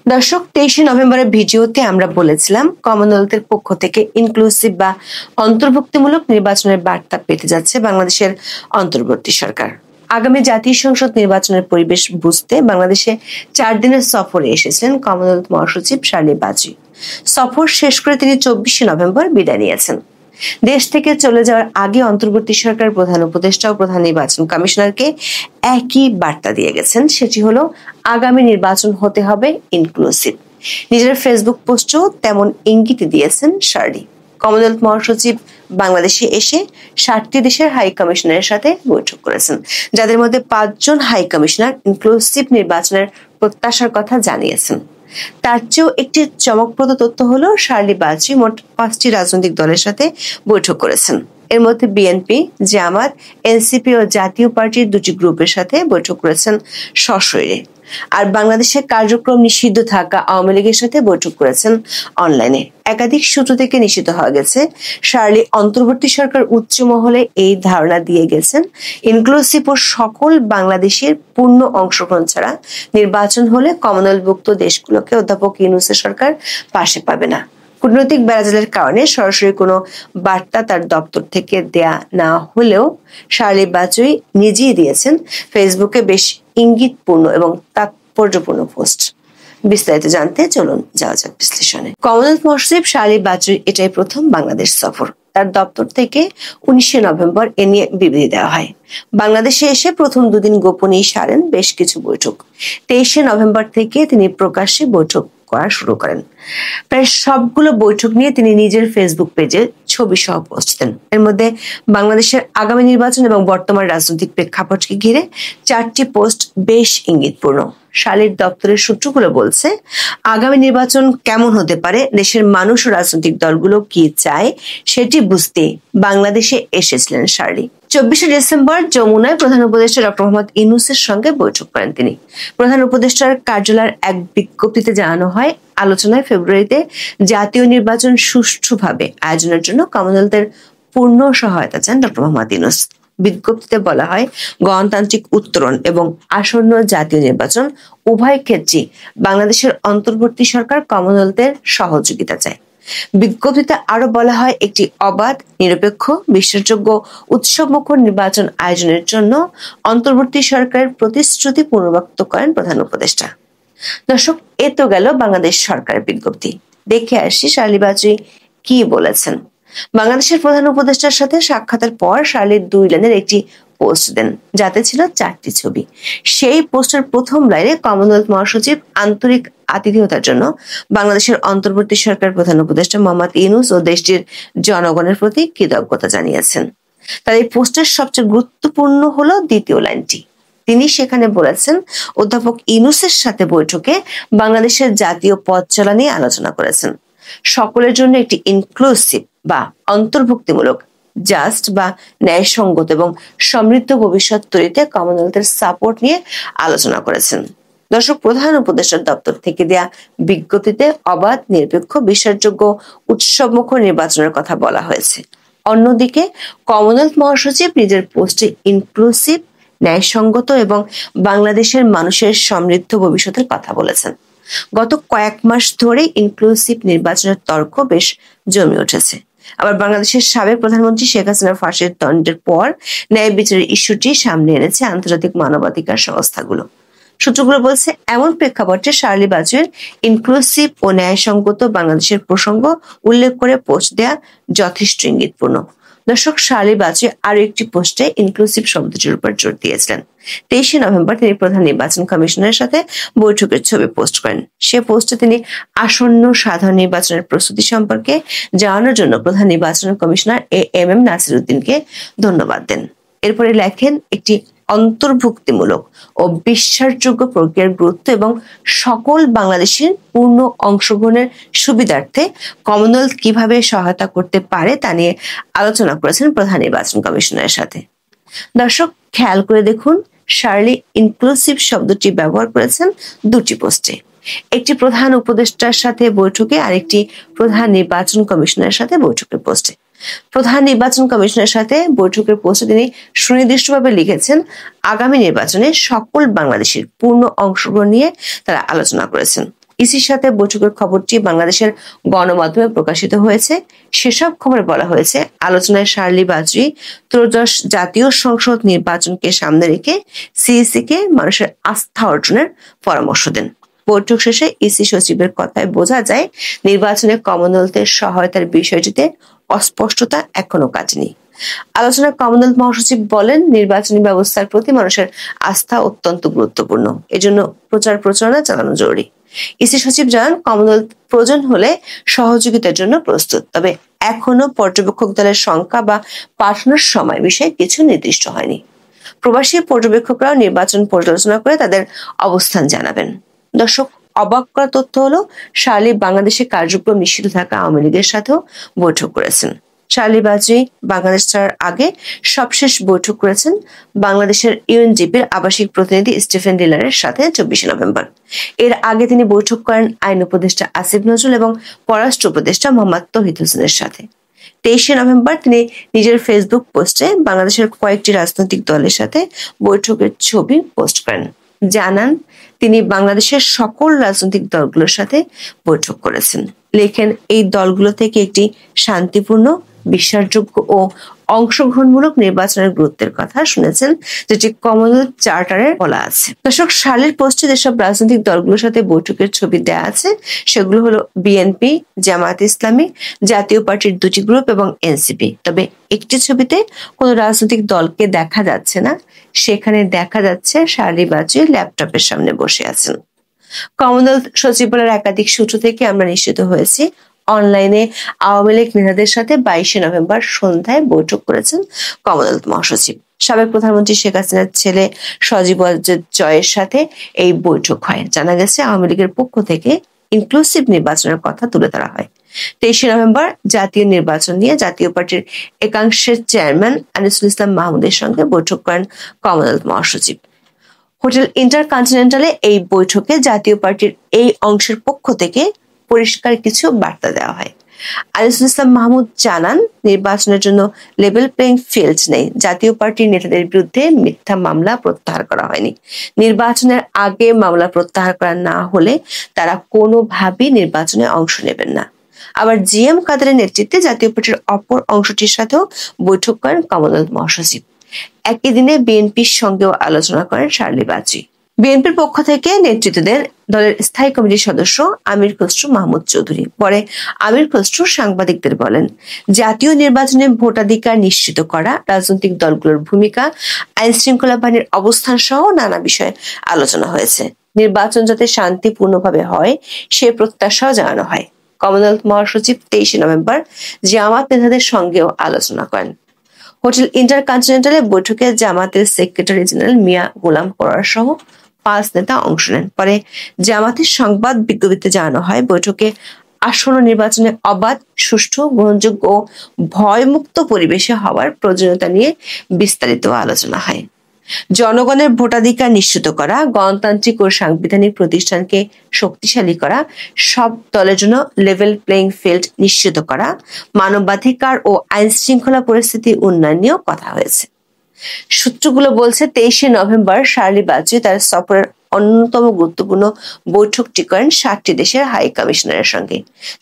দর্শক, 23শে নভেম্বরের ভিডিওতে আমরা বলেছিলাম কমনওয়েলথের পক্ষ থেকে ইনক্লুসিভ বা অন্তর্ভুক্তিমূলক নির্বাচনের বার্তা পেতে যাচ্ছে বাংলাদেশের অন্তর্বর্তী সরকার। আগামী জাতীয় সংসদ নির্বাচনের পরিবেশ বুঝতে বাংলাদেশে 4 দিনের সফরে এসেছিলেন কমনওয়েলথ মহাসচিব শার্লি বাজী। সফর শেষ করে তিনি 24শে নভেম্বর বিদায় নিয়েছেন। দেশ থেকে চলে যাওয়ার আগে অন্তর্বর্তী সরকার প্রধান উপদেষ্টা ও প্রধান নির্বাচন কমিশনারকে একই বার্তা দিয়ে গেছেন, সেটি হলো আগামী নির্বাচন হতে হবে ইনক্লুসিভ। নিজের ফেসবুক পোস্টেও তেমন ইঙ্গিত দিয়েছেন শার্লি। কমনওয়েলথ মহাসচিব বাংলাদেশে এসে 60টি দেশের হাই কমিশনারের সাথে বৈঠক করেছেন, যাদের মধ্যে 5 জন হাই কমিশনার ইনক্লুসিভ নির্বাচনের প্রত্যাশার কথা জানিয়েছেন। তার চেয়েও একটি চমকপ্রদ তথ্য হলো শার্লি বাজী মোট 5টি রাজনৈতিক দলের সাথে বৈঠক করেছেন। এর মধ্যে বিএনপি, জামাত, এনসিপি ও জাতীয় পার্টির 2টি গ্রুপের সাথে বৈঠক করেছেন সশরীরে। আর বাংলাদেশের কার্যক্রম নিষিদ্ধ থাকা আওয়ামী লীগের সাথে বৈঠক করেছেন অনলাইনে। একাধিক সূত্র থেকে নিশ্চিত হওয়া গেছে, শার্লি অন্তর্বর্তী সরকার উচ্চ মহলে এই ধারণা দিয়ে গেছেন, ইনক্লুসিভ ও সকল বাংলাদেশের পূর্ণ অংশগ্রহণ ছাড়া নির্বাচন হলে কমনওয়েলথভুক্ত দেশগুলোকে অধ্যাপক ইউনূসের সরকার পাশে পাবে না। কূটনৈতিক বেড়াজালের কারণে সরাসরি কোনো বার্তা তার দপ্তর থেকে দেয়া না হলেও শার্লি বাজী নিজেই দিয়েছেন ফেসবুকে বেশ ইঙ্গিতপূর্ণ এবং তাৎপর্যপূর্ণ পোস্ট। বিস্তারিত জানতে চলুন যাওয়া যাক বিশ্লেষণে। কমনওয়েলথ মহাসচিব শার্লি বাজীর এটাই প্রথম বাংলাদেশ সফর। তার দপ্তর থেকে 19শে নভেম্বর এ নিয়ে বিবৃতি দেওয়া হয়। বাংলাদেশে এসে প্রথম 2 দিন গোপনেই সারেন বেশ কিছু বৈঠক। 23শে নভেম্বর থেকে তিনি প্রকাশ্যে বৈঠক করা শুরু করেন। প্রায় সবগুলো বৈঠক নিয়ে তিনি নিজের ফেসবুক পেজে ছবি সহ পোস্ট দেন। এর মধ্যে বাংলাদেশের আগামী নির্বাচন এবং বর্তমান রাজনৈতিক প্রেক্ষাপটকে ঘিরে 4টি পোস্ট বেশ ইঙ্গিতপূর্ণ। শার্লির দপ্তরের সূত্রগুলো বলছে, আগামী নির্বাচন কেমন হতে পারে, দেশের মানুষ ও রাজনৈতিক দলগুলো কি চায় সেটি বুঝতে বাংলাদেশে এসেছিলেন শার্লি। 24শে ডিসেম্বর যমুনায় প্রধান উপদেষ্টা ডক্টর মোহাম্মদ ইউনূসের সঙ্গে বৈঠক করেন তিনি। প্রধান উপদেষ্টার কার্যালয়ের এক বিজ্ঞপ্তিতে জানানো হয়, আলোচনায় ফেব্রুয়ারিতে জাতীয় নির্বাচন সুষ্ঠুভাবে আয়োজনের জন্য কমনওয়েলথের পূর্ণ সহায়তা চান ডক্টর মোহাম্মদ ইউনূস। বিজ্ঞপ্তিতে বলা হয়, গণতান্ত্রিক উত্তরণ এবং আসন্ন জাতীয় নির্বাচন উভয় ক্ষেত্রেই বাংলাদেশের অন্তর্বর্তী সরকার কমনওয়েলথের সহযোগিতা চায়। বিজ্ঞপ্তিতে আরো বলা হয়, একটি অবাধ, নিরপেক্ষ, বিশ্বাসযোগ্য, উৎসবমুখর নির্বাচন আয়োজনের জন্য অন্তর্বর্তী সরকারের প্রতিশ্রুতি পুনর্ব্যক্ত করেন প্রধান উপদেষ্টা। দর্শক, এ তো গেল বাংলাদেশ সরকারের বিজ্ঞপ্তি। দেখে আসি শার্লি বাজী কি বলেছেন। বাংলাদেশের প্রধান উপদেষ্টার সাথে সাক্ষাতের পর শার্লি 2 লাইনের একটি পোস্ট দেন, যাতে ছিল 4টি ছবি। সেই পোস্টের প্রথম লাইনে কমনওয়েলথ মহাসচিব আন্তরিক আতিথেয়তার জন্য বাংলাদেশের অন্তর্বর্তী সরকার প্রধান উপদেষ্টা মোহাম্মদ ইউনূস ও দেশটির জনগণের প্রতি কৃতজ্ঞতা জানিয়েছেন। তার এই পোস্টের সবচেয়ে গুরুত্বপূর্ণ হলো দ্বিতীয় লাইনটি। তিনি সেখানে বলেছেন, অধ্যাপক ইউনূসের সাথে বৈঠকে বাংলাদেশের জাতীয় পথ চলা নিয়ে আলোচনা করেছেন। সকলের জন্য একটি ইনক্লুসিভ বা অন্তর্ভুক্তিমূলক, জাস্ট বা ন্যায়সঙ্গত এবং সমৃদ্ধ ভবিষ্যৎ তৈরিতে কমনওয়েলথের সাপোর্ট নিয়ে আলোচনা করেছেন। দর্শক, প্রধান উপদেষ্টার দপ্তর থেকে দেয়া বিজ্ঞপ্তিতে অবাধ, নিরপেক্ষ, বিশ্বাসযোগ্য, উৎসবমুখর নির্বাচনের কথা বলা হয়েছে। অন্যদিকে কমনওয়েলথ মহাসচিব নিজের পোস্টে ইনক্লুসিভ, ন্যায়সঙ্গত এবং বাংলাদেশের মানুষের সমৃদ্ধ ভবিষ্যতের কথা বলেছেন। গত কয়েক মাস ধরে ইনক্লুসিভ নির্বাচনের তর্ক বেশ জমে উঠেছে। আবার বাংলাদেশের সাবেক প্রধানমন্ত্রী শেখ হাসিনার ফাঁসির দণ্ডের পর ন্যায় বিচারের ইস্যুটি সামনে এনেছে আন্তর্জাতিক মানবাধিকার সংস্থাগুলো। সূত্রগুলো বলছে, এমন প্রেক্ষাপটে শার্লি বাজীর ইনক্লুসিভ ও ন্যায়সঙ্গত বাংলাদেশের প্রসঙ্গ উল্লেখ করে পোস্ট দেয়া যথেষ্ট ইঙ্গিতপূর্ণ। দর্শক, শার্লি বাজী আরো একটি পোস্টে ইনক্লুসিভ শব্দটির উপর জোর দিয়েছিলেন। 23শে নভেম্বর তিনি প্রধান নির্বাচন কমিশনের সাথে বৈঠকের ছবি পোস্ট করেন। সে পোস্টে তিনি আসন্ন সাধারণ নির্বাচনের প্রস্তুতি সম্পর্কে জানানোর জন্য প্রধান নির্বাচন কমিশনার এএমএম নাসির উদ্দিনকে ধন্যবাদ দেন। এরপরে লেখেন, একটি অন্তর্ভুক্তিমূলক ও বিশ্বাসযোগ্য প্রক্রিয়ার গুরুত্ব এবং সকল বাংলাদেশের পূর্ণ অংশগ্রহণের সুবিধার্থে কমনওয়েলথ কিভাবে সহায়তা করতে পারে তা নিয়ে আলোচনা করেছেন প্রধান নির্বাচন কমিশনারের সাথে। দর্শক, খেয়াল করে দেখুন, শার্লি ইনক্লুসিভ শব্দটি ব্যবহার করেছেন 2টি পোস্টে। একটি প্রধান উপদেষ্টার সাথে বৈঠকে, আরেকটি প্রধান নির্বাচন কমিশনারের সাথে বৈঠকের পোস্টে। প্রধান নির্বাচন কমিশনের সাথে বৈঠকের পোস্টে তিনি সুনির্দিষ্টভাবে লিখেছেন, আগামী নির্বাচনে সকল বাংলাদেশের পূর্ণ অংশগ্রহণ নিয়ে তারা আলোচনা করেছেন। ইসির সাথে বৈঠকের খবরটি বাংলাদেশের গণমাধ্যমে প্রকাশিত হয়েছে। সেসব খবরে বলা হয়েছে, আলোচনায় শার্লি বাজরি ত্রয়োদশ জাতীয় সংসদ নির্বাচনকে সামনে রেখে সিইসিকে মানুষের আস্থা অর্জনের পরামর্শ দেন। বৈঠক শেষে ইসি সচিবের কথায় বোঝা যায়, নির্বাচনে কমনওয়েলথের সহায়তার বিষয়টিতে অস্পষ্টতা এখনো কাটেনি। আলোচনায় কমনওয়েলথ মহাসচিব বলেন, নির্বাচনী ব্যবস্থার প্রতি মানুষের আস্থা অত্যন্ত গুরুত্বপূর্ণ, এজন্য প্রচার প্রচারণা চালানো জরুরি। ইসি সচিব জানান, কমনওয়েলথ প্রয়োজন হলে সহযোগিতার জন্য প্রস্তুত, তবে এখনো পর্যবেক্ষক দলের সংখ্যা বা পাঠানোর সময় বিষয়ে কিছু নির্দিষ্ট হয়নি। প্রবাসী পর্যবেক্ষকরাও নির্বাচন পর্যালোচনা করে তাদের অবস্থান জানাবেন। দর্শক, অবাক করা তথ্য হলো, শার্লি বাংলাদেশে কার্যক্রম নিষিদ্ধ থাকা আওয়ামী লীগের সাথেও বৈঠক করেছেন। শার্লি বাজরি বাংলাদেশ ছাড়ার আগে সবশেষ বৈঠক করেছেন বাংলাদেশের ইউএনডিপির আবাসিক প্রতিনিধি স্টিফেন ডিলারের সাথে 24 নভেম্বর। এর আগে তিনি বৈঠক করেন আইন উপদেষ্টা আসিফ নজরুল এবং পররাষ্ট্র উপদেষ্টা মোহাম্মদ তৌহিদ হোসেনের সাথে। 23 নভেম্বর তিনি নিজের ফেসবুক পোস্টে বাংলাদেশের কয়েকটি রাজনৈতিক দলের সাথে বৈঠকের ছবি পোস্ট করেন। জানান, তিনি বাংলাদেশের সকল রাজনৈতিক দলগুলোর সাথে বৈঠক করেছেন। লেখেন, এই দলগুলো থেকে একটি শান্তিপূর্ণ, বিশ্বাসযোগ্য ও অংশগ্রহণমূলক নির্বাচনের গুরুত্বের কথা শুনেছেন, যেটি কমনওয়েলথ চার্টারে বলা আছে। দর্শক, শার্লির পোস্টে যেসব রাজনৈতিক দলগুলোর সাথে বৈঠকের ছবি দেয়া আছে সেগুলো হলো বিএনপি, জামায়াত ইসলামী, জাতীয় পার্টির দুটি গ্রুপ এবং এনসিপি। তবে একটি ছবিতে কোনো রাজনৈতিক দলকে দেখা যাচ্ছে না, সেখানে দেখা যাচ্ছে শার্লি বাজরি ল্যাপটপের সামনে বসে আছেন। কমনওয়েলথ সচিবালয়ের একাধিক সূত্র থেকে আমরা নিশ্চিত হয়েছি, অনলাইনে আওয়ামী লীগ নেতাদের সাথে 22 নভেম্বর সন্ধ্যায় বৈঠক করেছেন কমনওয়েলথ মহাসচিব। সাবেক প্রধানমন্ত্রী শেখ হাসিনার ছেলে সজীব জয়ের সাথে এই বৈঠক হয়। জানা গেছে, আওয়ামী লীগের পক্ষ থেকে ইনক্লুসিভ নির্বাচনের কথা তুলে ধরা হয়। 23 নভেম্বর জাতীয় নির্বাচন নিয়ে জাতীয় পার্টির একাংশের চেয়ারম্যান আনিসুল ইসলাম মাহমুদের সঙ্গে বৈঠক করেন কমনওয়েলথ মহাসচিব। হোটেল ইন্টারকন্টিনেন্টালে এই বৈঠকে জাতীয় পার্টির এই অংশের পক্ষ থেকে পরিষ্কার কিছু বার্তা দেওয়া হয়। আনিসুল ইসলাম মাহমুদ জানান, নির্বাচনের জন্য লেভেল প্লেইং ফিল্ড নেই। জাতীয় পার্টির নেতাদের বিরুদ্ধে মিথ্যা মামলা প্রত্যাহার করা হয়নি। নির্বাচনের আগে মামলা প্রত্যাহার করা না হলে তারা কোনোভাবেই নির্বাচনে অংশ নেবেন না। আবার জিএম কাদেরের নেতৃত্বে জাতীয় পার্টির অপর অংশটির সাথেও বৈঠক করেন কমনওয়েলথ মহাসচিব। একই দিনে বিএনপির সঙ্গেও আলোচনা করেন শার্লি বাজরি। বিএনপির পক্ষ থেকে নেতৃত্ব দেন দলের স্থায়ী কমিটির সদস্য আমির খসরু মাহমুদ চৌধুরী। পরে আমির খসরু সাংবাদিকদের বলেন, জাতীয় নির্বাচনে ভোটাধিকার নিশ্চিত করা, রাজনৈতিক দলগুলোর ভূমিকা, আইন শৃঙ্খলা বাহিনীর অবস্থান সহ নানা বিষয়ে আলোচনা হয়েছে। নির্বাচন যাতে শান্তিপূর্ণভাবে হয় সে প্রত্যাশাও জানানো হয়। কমনওয়েলথ মহাসচিব 23 নভেম্বর জামাত নেতাদের সঙ্গেও আলোচনা করেন। হোটেল ইন্টারকন্টিনেন্টালে বৈঠকে জামাতের সেক্রেটারি জেনারেল মিয়া গোলাম পরোয়ার সহ 5 নেতা অংশ নেন। পরে জামাতের সংবাদ বিজ্ঞপ্তিতে জানানো হয়, বৈঠকে আসন্ন নির্বাচনে অবাধ, সুষ্ঠু, গ্রহণযোগ্য ও ভয়মুক্ত পরিবেশে হওয়ার প্রয়োজনীয়তা নিয়ে বিস্তারিত আলোচনা হয়। জনগণের ভোটাধিকার নিশ্চিত করা, গণতান্ত্রিক ও সাংবিধানিক প্রতিষ্ঠানকে শক্তিশালী করা, সব দলের জন্য লেভেল প্লেইং ফিল্ড নিশ্চিত করা, মানবাধিকার ও আইন শৃঙ্খলা পরিস্থিতি উন্নয়ন নিয়েও কথা হয়েছে। সূত্রগুলো বলছে, 23 নভেম্বর শার্লি বাজরি তার সফরের অন্যতম গুরুত্বপূর্ণ বৈঠকটি করেন 7টি দেশের হাই কমিশনারের সঙ্গে।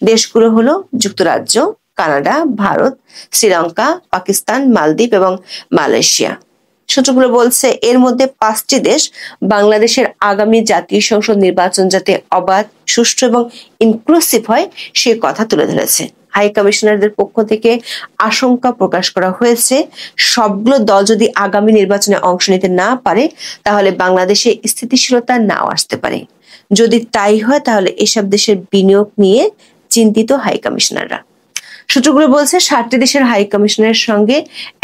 দেশগুলো হলো যুক্তরাজ্য, কানাডা, ভারত, শ্রীলঙ্কা, পাকিস্তান, মালদ্বীপ এবং মালয়েশিয়া। সূত্রগুলো বলছে, এর মধ্যে 5টি দেশ বাংলাদেশের আগামী জাতীয় সংসদ নির্বাচন যাতে অবাধ, সুষ্ঠু এবং ইনক্লুসিভ হয় সে কথা তুলে ধরেছে। হাই কমিশনারদের পক্ষ থেকে আশঙ্কা প্রকাশ করা হয়েছে, সবগুলো দল যদি আগামী নির্বাচনে অংশ নিতে না পারে তাহলে বাংলাদেশে স্থিতিশীলতা নাও আসতে পারে। যদি তাই হয় তাহলে এসব দেশের বিনিয়োগ নিয়ে চিন্তিত হাই কমিশনাররা। সূত্রগুলো বলছে, 7টি দেশের হাই কমিশনারের সঙ্গে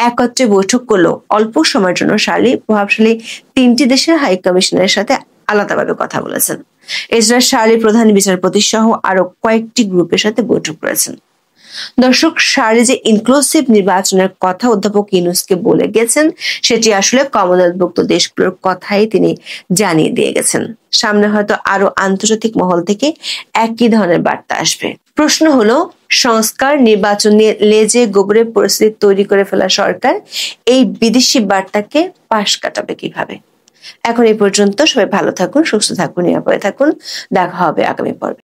একত্রে বৈঠক করলেও অল্প সময়ের জন্য শার্লি প্রভাবশালী 3টি দেশের হাই কমিশনারের সাথে আলাদাভাবে কথা বলেছেন। এছাড়া শার্লি প্রধান বিচারপতি সহ আরো কয়েকটি গ্রুপের সাথে বৈঠক করেছেন। দর্শক, শার্লি যে ইনক্লুসিভ নির্বাচনের কথা অধ্যাপক ইউনূসকে বলে গেছেন সেটি আসলে কমনওয়েলথভুক্ত দেশগুলোর কথাই তিনি জানিয়ে দিয়ে গেছেন। সামনে হয়তো আরো আন্তর্জাতিক মহল থেকে একই ধরনের বার্তা আসবে। প্রশ্ন হলো, সংস্কার, নির্বাচন নিয়ে লেজে গোবরে পরিস্থিতি তৈরি করে ফেলা সরকার এই বিদেশি বার্তাকে পাশ কাটাবে কিভাবে? এখন এই পর্যন্ত, সবাই ভালো থাকুন, সুস্থ থাকুন, নিরাপদে থাকুন। দেখা হবে আগামী পর্বে।